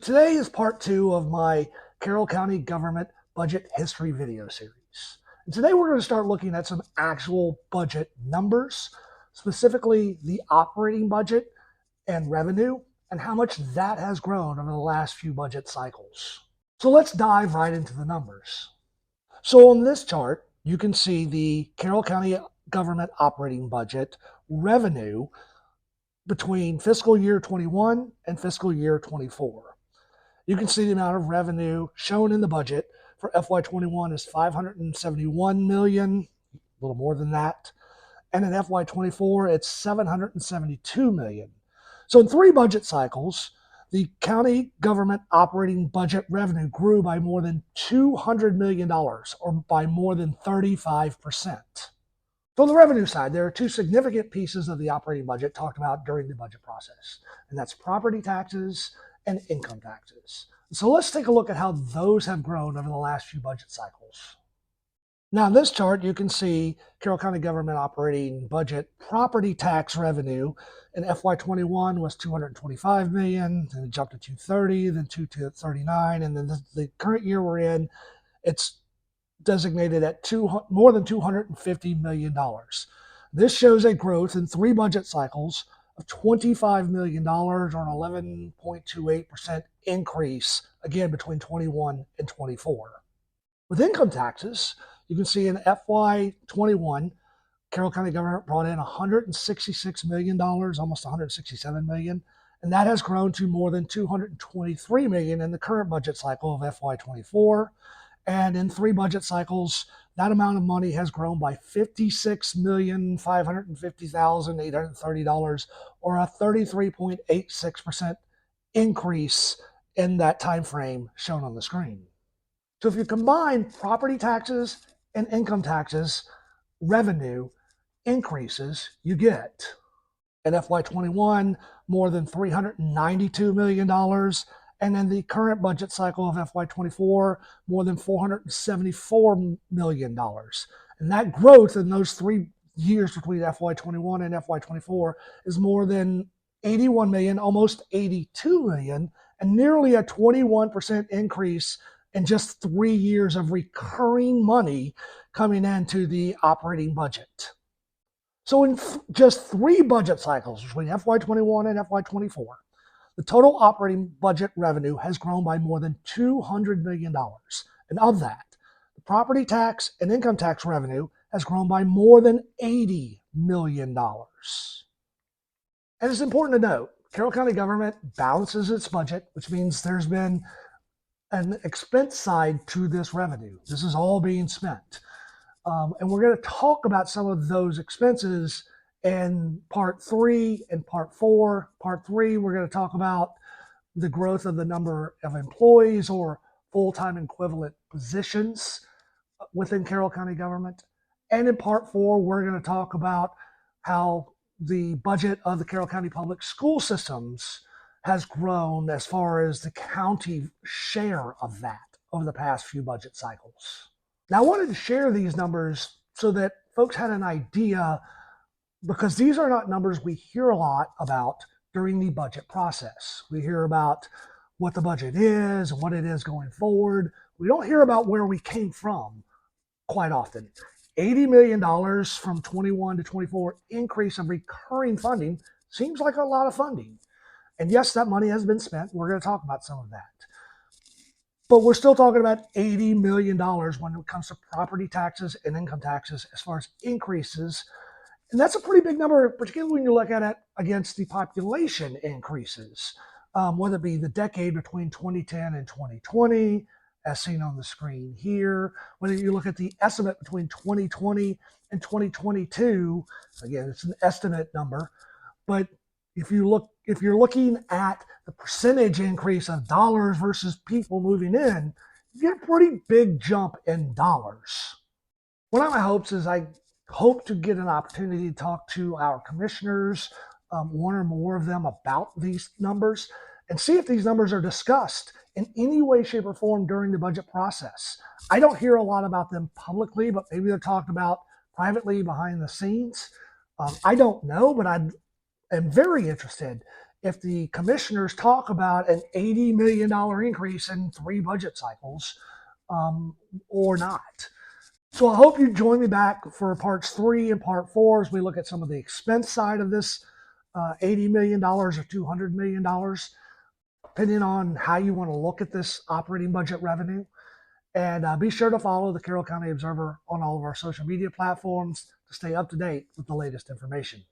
Today is part two of my Carroll County government budget history video series. And today we're going to start looking at some actual budget numbers, specifically the operating budget and revenue, and how much that has grown over the last few budget cycles. So let's dive right into the numbers. So on this chart, you can see the Carroll County government operating budget revenue between fiscal year 21 and fiscal year 24. You can see the amount of revenue shown in the budget for FY21 is $571 million, a little more than that. And in FY24, it's $772 million. So in three budget cycles, the county government operating budget revenue grew by more than $200 million, or by more than 35%. So on the revenue side, there are two significant pieces of the operating budget talked about during the budget process, and that's property taxes and income taxes. So let's take a look at how those have grown over the last few budget cycles. Now in this chart, you can see Carroll County government operating budget property tax revenue in FY21 was $225 million, then it jumped to $230, then $239, and then the current year we're in, it's designated at more than $250 million. This shows a growth in three budget cycles of $25 million, or an 11.28% increase, again, between 21 and 24. With income taxes, you can see in FY21, Carroll County government brought in $166 million, almost $167 million, and that has grown to more than $223 million in the current budget cycle of FY24. And in three budget cycles, that amount of money has grown by $56,550,830, or a 33.86% increase in that time frame shown on the screen. So if you combine property taxes and income taxes revenue increases, you get in FY21 more than $392 million, and in the current budget cycle of FY24, more than $474 million. And that growth in those 3 years between FY21 and FY24 is more than 81 million, almost 82 million, and nearly a 21% increase in just 3 years of recurring money coming into the operating budget. So in just 3 budget cycles between FY21 and FY24, the total operating budget revenue has grown by more than $200 million. And of that, the property tax and income tax revenue has grown by more than $80 million. And it's important to note, Carroll County government balances its budget, which means there's been an expense side to this revenue. This is all being spent. And we're going to talk about some of those expenses in part 3 and part 4. Part 3, we're going to talk about the growth of the number of employees or full-time equivalent positions within Carroll County government. And in part 4, we're going to talk about how the budget of the Carroll County public school systems has grown as far as the county share of that over the past few budget cycles. Now, I wanted to share these numbers so that folks had an idea, because these are not numbers we hear a lot about during the budget process. We hear about what the budget is and what it is going forward. We don't hear about where we came from quite often. $80 million from 21 to 24 increase of recurring funding seems like a lot of funding. And yes, that money has been spent. We're going to talk about some of that. But we're still talking about $80 million when it comes to property taxes and income taxes as far as increases. And that's a pretty big number, particularly when you look at it against the population increases, whether it be the decade between 2010 and 2020, as seen on the screen here, whether you look at the estimate between 2020 and 2022, again, it's an estimate number, but if you're looking at the percentage increase of dollars versus people moving in, you get a pretty big jump in dollars. One of my hopes is I hope to get an opportunity to talk to our commissioners, one or more of them, about these numbers and see if these numbers are discussed in any way, shape, or form during the budget process. I don't hear a lot about them publicly, but maybe they're talked about privately behind the scenes. I don't know, but I am very interested if the commissioners talk about an $80 million increase in 3 budget cycles or not. So I hope you join me back for parts 3 and part 4 as we look at some of the expense side of this $80 million or $200 million, depending on how you want to look at this operating budget revenue. And be sure to follow the Carroll County Observer on all of our social media platforms to stay up to date with the latest information.